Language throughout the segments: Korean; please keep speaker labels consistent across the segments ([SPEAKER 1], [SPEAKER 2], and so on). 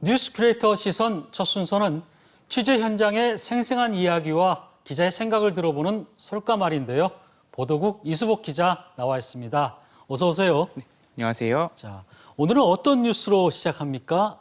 [SPEAKER 1] 뉴스 크리에이터 시선 첫 순서는 취재 현장의 생생한 이야기와 기자의 생각을 들어보는 솔까말인데요. 보도국 이수복 기자 나와 있습니다. 어서 오세요.
[SPEAKER 2] 네, 안녕하세요.
[SPEAKER 1] 자, 오늘은 어떤 뉴스로 시작합니까?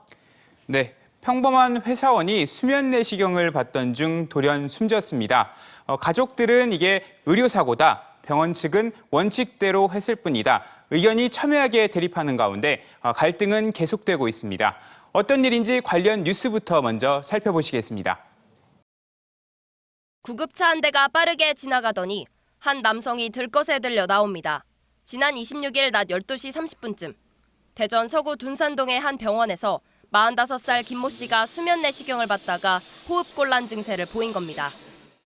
[SPEAKER 2] 네, 평범한 회사원이 수면 내시경을 받던 중 돌연 숨졌습니다. 가족들은 이게 의료사고다. 병원 측은 원칙대로 했을 뿐이다. 의견이 첨예하게 대립하는 가운데 갈등은 계속되고 있습니다. 어떤 일인지 관련 뉴스부터 먼저 살펴보시겠습니다.
[SPEAKER 3] 구급차 한 대가 빠르게 지나가더니 한 남성이 들것에 들려 나옵니다. 지난 26일 낮 12시 30분쯤 대전 서구 둔산동의 한 병원에서 45살 김모 씨가 수면 내시경을 받다가 호흡곤란 증세를 보인 겁니다.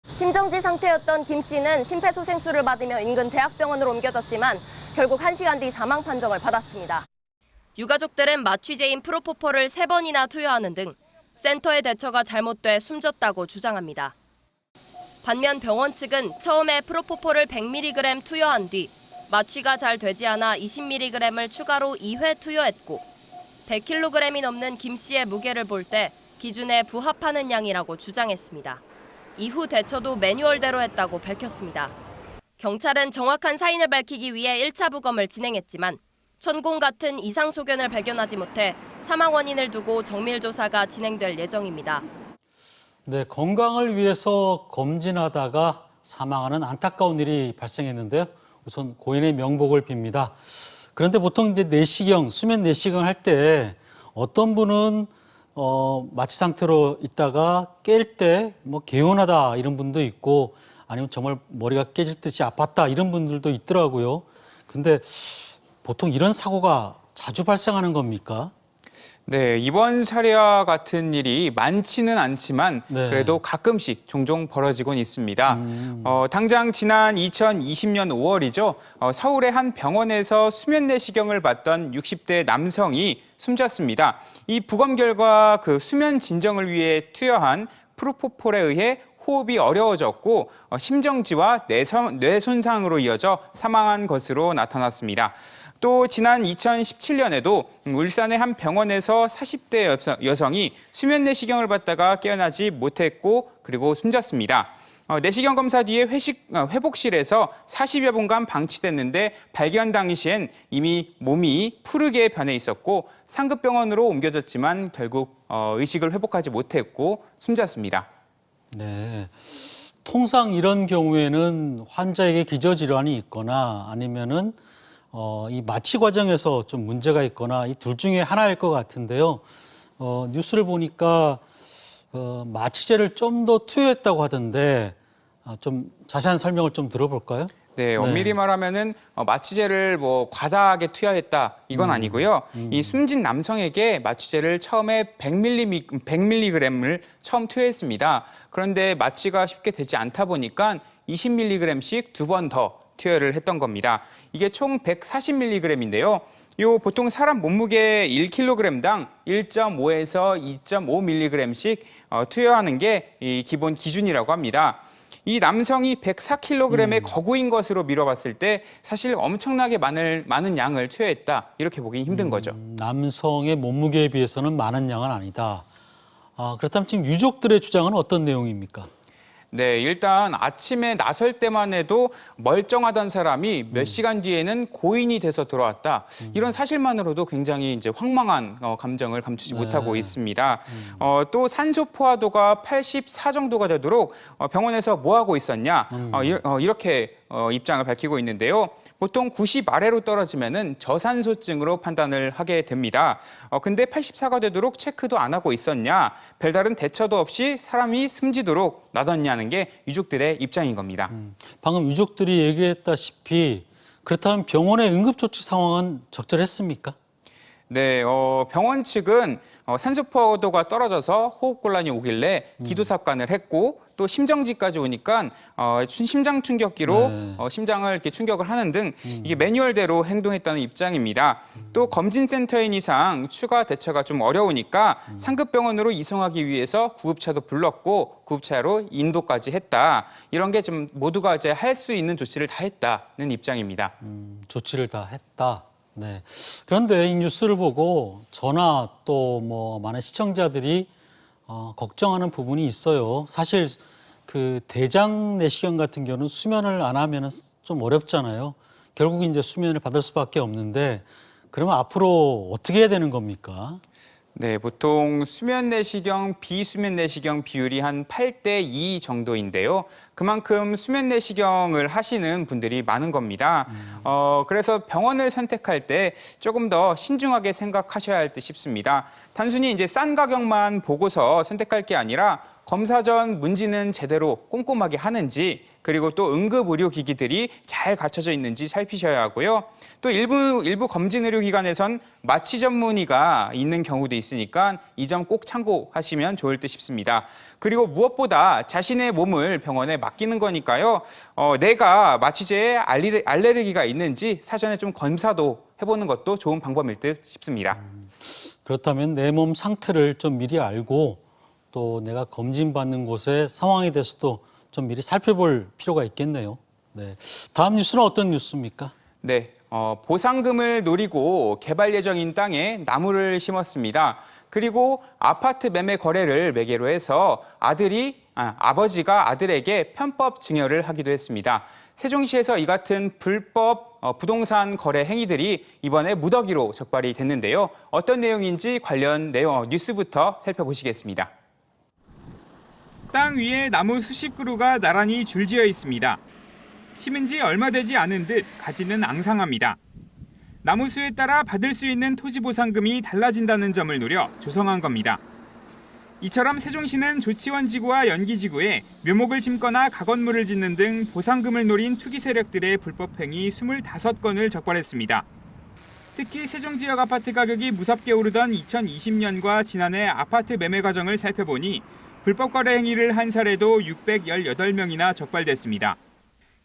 [SPEAKER 3] 심정지 상태였던 김 씨는 심폐소생술을 받으며 인근 대학병원으로 옮겨졌지만 결국 1시간 뒤 사망 판정을 받았습니다. 유가족들은 마취제인 프로포폴을 3번이나 투여하는 등 센터의 대처가 잘못돼 숨졌다고 주장합니다. 반면 병원 측은 처음에 프로포폴을 100mg 투여한 뒤 마취가 잘 되지 않아 20mg을 추가로 2회 투여했고 100kg이 넘는 김 씨의 무게를 볼 때 기준에 부합하는 양이라고 주장했습니다. 이후 대처도 매뉴얼대로 했다고 밝혔습니다. 경찰은 정확한 사인을 밝히기 위해 1차 부검을 진행했지만 천공 같은 이상 소견을 발견하지 못해 사망 원인을 두고 정밀 조사가 진행될 예정입니다.
[SPEAKER 1] 네, 건강을 위해서 검진하다가 사망하는 안타까운 일이 발생했는데요. 우선 고인의 명복을 빕니다. 그런데 보통 이제 내시경, 수면 내시경 할 때 어떤 분은 마취 상태로 있다가 깰 때 뭐 개운하다 이런 분도 있고 아니면 정말 머리가 깨질 듯이 아팠다 이런 분들도 있더라고요. 근데 보통 이런 사고가 자주 발생하는 겁니까?
[SPEAKER 2] 네, 이번 사례와 같은 일이 많지는 않지만
[SPEAKER 1] 네.
[SPEAKER 2] 그래도 가끔씩 종종 벌어지곤 있습니다. 당장 지난 2020년 5월이죠. 서울의 한 병원에서 수면 내시경을 받던 60대 남성이 숨졌습니다. 이 부검 결과 그 수면 진정을 위해 투여한 프로포폴에 의해 호흡이 어려워졌고 심정지와 뇌 손상으로 이어져 사망한 것으로 나타났습니다. 또 지난 2017년에도 울산의 한 병원에서 40대 여성이 수면 내시경을 받다가 깨어나지 못했고 그리고 숨졌습니다. 내시경 검사 뒤에 회복실에서 40여 분간 방치됐는데 발견 당시엔 이미 몸이 푸르게 변해 있었고 상급병원으로 옮겨졌지만 결국 의식을 회복하지 못했고 숨졌습니다.
[SPEAKER 1] 네. 통상 이런 경우에는 환자에게 기저질환이 있거나 아니면은 이 마취 과정에서 좀 문제가 있거나 이 둘 중에 하나일 것 같은데요. 뉴스를 보니까 마취제를 좀 더 투여했다고 하던데 좀 자세한 설명을 좀 들어볼까요?
[SPEAKER 2] 네, 엄밀히 말하면은 마취제를 뭐 과다하게 투여했다 이건 아니고요. 이 숨진 남성에게 마취제를 처음에 100mg을 처음 투여했습니다. 그런데 마취가 쉽게 되지 않다 보니까 20mg씩 2번 더 투여를 했던 겁니다. 이게 총 140mg인데요. 요 보통 사람 몸무게 1kg당 1.5에서 2.5mg씩 투여하는 게 이 기본 기준이라고 합니다. 이 남성이 104kg의 거구인 것으로 미뤄봤을 때 사실 엄청나게 많은 양을 투여했다 이렇게 보기 힘든 거죠.
[SPEAKER 1] 남성의 몸무게에 비해서는 많은 양은 아니다. 그렇다면 지금 유족들의 주장은 어떤 내용입니까?
[SPEAKER 2] 네, 일단 아침에 나설 때만 해도 멀쩡하던 사람이 몇 시간 뒤에는 고인이 돼서 돌아왔다. 이런 사실만으로도 굉장히 이제 황망한 감정을 감추지 못하고 있습니다. 또 산소 포화도가 84 정도가 되도록 병원에서 뭐 하고 있었냐 이렇게 입장을 밝히고 있는데요. 보통 90 아래로 떨어지면은 저산소증으로 판단을 하게 됩니다. 근데 84가 되도록 체크도 안 하고 있었냐, 별다른 대처도 없이 사람이 숨지도록 놔뒀냐는 게 유족들의 입장인 겁니다.
[SPEAKER 1] 방금 유족들이 얘기했다시피 그렇다면 병원의 응급조치 상황은 적절했습니까?
[SPEAKER 2] 네, 병원 측은 산소 포화도가 떨어져서 호흡곤란이 오길래 기도삽관을 했고 또 심정지까지 오니까 심장 충격기로 심장을 이렇게 충격을 하는 등 이게 매뉴얼대로 행동했다는 입장입니다. 또 검진센터인 이상 추가 대처가 좀 어려우니까 상급병원으로 이송하기 위해서 구급차도 불렀고 구급차로 인도까지 했다. 이런 게 좀 모두가 이제 할 수 있는 조치를 다 했다는 입장입니다.
[SPEAKER 1] 조치를 다 했다. 네. 그런데 이 뉴스를 보고 저나 또 뭐 많은 시청자들이 걱정하는 부분이 있어요. 사실 그 대장 내시경 같은 경우는 수면을 안 하면 좀 어렵잖아요. 결국 이제 수면을 받을 수밖에 없는데 그러면 앞으로 어떻게 해야 되는 겁니까?
[SPEAKER 2] 네, 보통 수면 내시경, 비수면 내시경 비율이 한 8대 2 정도인데요. 그만큼 수면 내시경을 하시는 분들이 많은 겁니다. 그래서 병원을 선택할 때 조금 더 신중하게 생각하셔야 할 듯 싶습니다. 단순히 이제 싼 가격만 보고서 선택할 게 아니라 검사 전 문진은 제대로 꼼꼼하게 하는지, 그리고 또 응급 의료기기들이 잘 갖춰져 있는지 살피셔야 하고요. 또 일부 검진 의료기관에선 마취 전문의가 있는 경우도 있으니까 이 점 꼭 참고하시면 좋을 듯 싶습니다. 그리고 무엇보다 자신의 몸을 병원에 맡기는 거니까요. 내가 마취제에 알레르기가 있는지 사전에 좀 검사도 해보는 것도 좋은 방법일 듯 싶습니다.
[SPEAKER 1] 그렇다면 내 몸 상태를 좀 미리 알고 또 내가 검진받는 곳의 상황에 대해서도 좀 미리 살펴볼 필요가 있겠네요. 네. 다음 뉴스는 어떤 뉴스입니까?
[SPEAKER 2] 네, 보상금을 노리고 개발 예정인 땅에 나무를 심었습니다. 그리고 아파트 매매 거래를 매개로 해서 아버지가 아들에게 편법 증여를 하기도 했습니다. 세종시에서 이 같은 불법 부동산 거래 행위들이 이번에 무더기로 적발이 됐는데요. 어떤 내용인지 관련 뉴스부터 살펴보시겠습니다. 땅 위에 나무 수십 그루가 나란히 줄지어 있습니다. 심은 지 얼마 되지 않은 듯 가지는 앙상합니다. 나무 수에 따라 받을 수 있는 토지 보상금이 달라진다는 점을 노려 조성한 겁니다. 이처럼 세종시는 조치원지구와 연기지구에 묘목을 심거나 가건물을 짓는 등 보상금을 노린 투기 세력들의 불법 행위 25건을 적발했습니다. 특히 세종 지역 아파트 가격이 무섭게 오르던 2020년과 지난해 아파트 매매 과정을 살펴보니 불법 거래 행위를 한 사례도 618명이나 적발됐습니다.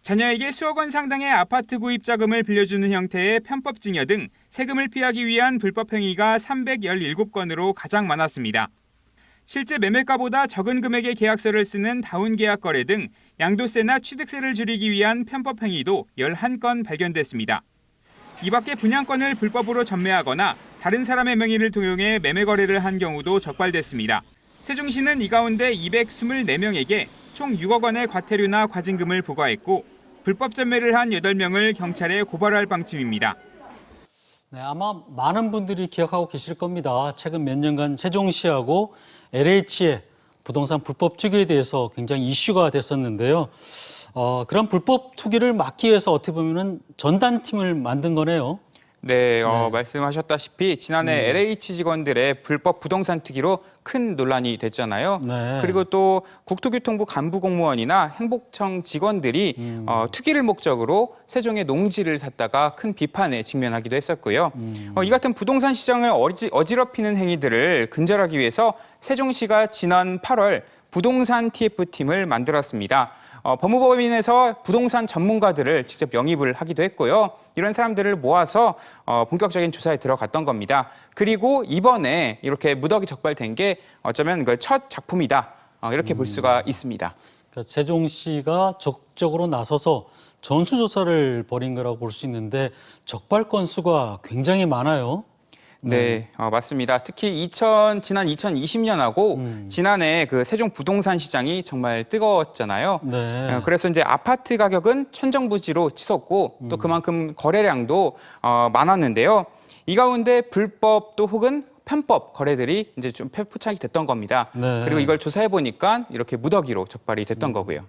[SPEAKER 2] 자녀에게 수억 원 상당의 아파트 구입 자금을 빌려주는 형태의 편법 증여 등 세금을 피하기 위한 불법 행위가 317건으로 가장 많았습니다. 실제 매매가보다 적은 금액의 계약서를 쓰는 다운 계약 거래 등 양도세나 취득세를 줄이기 위한 편법 행위도 11건 발견됐습니다. 이 밖에 분양권을 불법으로 전매하거나 다른 사람의 명의를 도용해 매매 거래를 한 경우도 적발됐습니다. 세종시는 이 가운데 224명에게 총 6억 원의 과태료나 과징금을 부과했고 불법 전매를 한 8명을 경찰에 고발할 방침입니다.
[SPEAKER 1] 네, 아마 많은 분들이 기억하고 계실 겁니다. 최근 몇 년간 세종시하고 LH의 부동산 불법 투기에 대해서 굉장히 이슈가 됐었는데요. 그런 불법 투기를 막기 위해서 어떻게 보면은 전단팀을 만든 거네요.
[SPEAKER 2] 네, 말씀하셨다시피 지난해 LH 직원들의 불법 부동산 투기로 큰 논란이 됐잖아요.
[SPEAKER 1] 네.
[SPEAKER 2] 그리고 또 국토교통부 간부 공무원이나 행복청 직원들이 투기를 목적으로 세종의 농지를 샀다가 큰 비판에 직면하기도 했었고요. 이 같은 부동산 시장을 어지럽히는 행위들을 근절하기 위해서 세종시가 지난 8월 부동산 TF팀을 만들었습니다. 법무법인에서 부동산 전문가들을 직접 영입을 하기도 했고요. 이런 사람들을 모아서 본격적인 조사에 들어갔던 겁니다. 그리고 이번에 이렇게 무더기 적발된 게 어쩌면 그 첫 작품이다. 이렇게 볼 수가 있습니다.
[SPEAKER 1] 그러니까 세종시가 적극적으로 나서서 전수조사를 벌인 거라고 볼 수 있는데 적발 건수가 굉장히 많아요.
[SPEAKER 2] 네, 맞습니다. 특히 지난 2020년하고 지난해 그 세종 부동산 시장이 정말 뜨거웠잖아요.
[SPEAKER 1] 네.
[SPEAKER 2] 그래서 이제 아파트 가격은 천정부지로 치솟고 또 그만큼 거래량도 많았는데요. 이 가운데 불법 또 혹은 편법 거래들이 이제 좀 포착이 됐던 겁니다.
[SPEAKER 1] 네.
[SPEAKER 2] 그리고 이걸 조사해 보니까 이렇게 무더기로 적발이 됐던 거고요.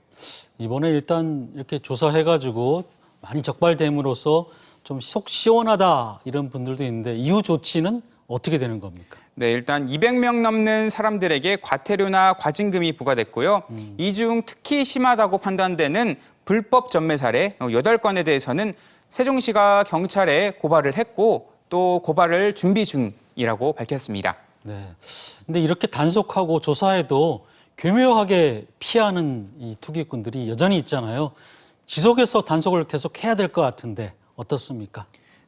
[SPEAKER 1] 이번에 일단 이렇게 조사해가지고 많이 적발됨으로써 좀 속 시원하다 이런 분들도 있는데 이후 조치는 어떻게 되는 겁니까?
[SPEAKER 2] 네, 일단 200명 넘는 사람들에게 과태료나 과징금이 부과됐고요. 이 중 특히 심하다고 판단되는 불법 전매 사례 8건에 대해서는 세종시가 경찰에 고발을 했고 또 고발을 준비 중이라고 밝혔습니다.
[SPEAKER 1] 네. 근데 이렇게 단속하고 조사해도 교묘하게 피하는 이 투기꾼들이 여전히 있잖아요. 지속해서 단속을 계속 해야 될 것 같은데 어떻습니까?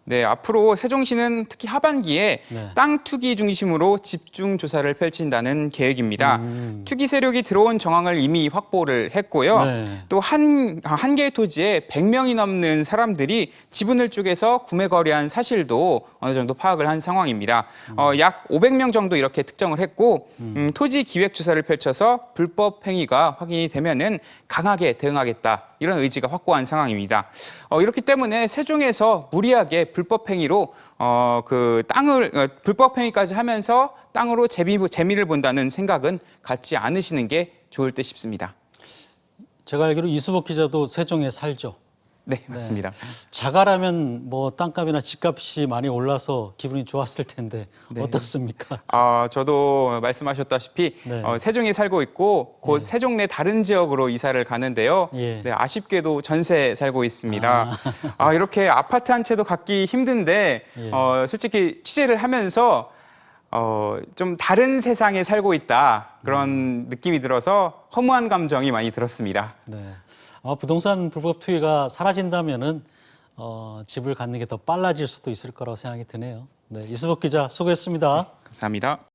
[SPEAKER 2] 네, 앞으로 세종시는 특히 하반기에
[SPEAKER 1] 네.
[SPEAKER 2] 땅 투기 중심으로 집중 조사를 펼친다는 계획입니다. 투기 세력이 들어온 정황을 이미 확보를 했고요.
[SPEAKER 1] 네.
[SPEAKER 2] 또 한 개의 토지에 100명이 넘는 사람들이 지분을 쪼개서 구매 거래한 사실도 어느 정도 파악을 한 상황입니다. 약 500명 정도 이렇게 특정을 했고 토지 기획 조사를 펼쳐서 불법 행위가 확인이 되면은 강하게 대응하겠다. 이런 의지가 확고한 상황입니다. 이렇기 때문에 세종에서 무리하게 불법 행위로 그 땅을 불법 행위까지 하면서 땅으로 재미를 본다는 생각은 갖지 않으시는 게 좋을 듯 싶습니다.
[SPEAKER 1] 제가 알기로 이수복 기자도 세종에 살죠.
[SPEAKER 2] 네, 맞습니다.
[SPEAKER 1] 자가라면 뭐 땅값이나 집값이 많이 올라서 기분이 좋았을 텐데
[SPEAKER 2] 네.
[SPEAKER 1] 어떻습니까?
[SPEAKER 2] 저도 말씀하셨다시피
[SPEAKER 1] 네.
[SPEAKER 2] 세종에 살고 있고 곧 세종 내 다른 지역으로 이사를 가는데요.
[SPEAKER 1] 예.
[SPEAKER 2] 네, 아쉽게도 전세 살고 있습니다. 이렇게 아파트 한 채도 갖기 힘든데
[SPEAKER 1] 예.
[SPEAKER 2] 솔직히 취재를 하면서 좀 다른 세상에 살고 있다 그런 느낌이 들어서 허무한 감정이 많이 들었습니다.
[SPEAKER 1] 네. 아마 부동산 불법 투기가 사라진다면은 집을 갖는 게 더 빨라질 수도 있을 거라고 생각이 드네요. 네, 이수복 기자 수고했습니다.
[SPEAKER 2] 감사합니다.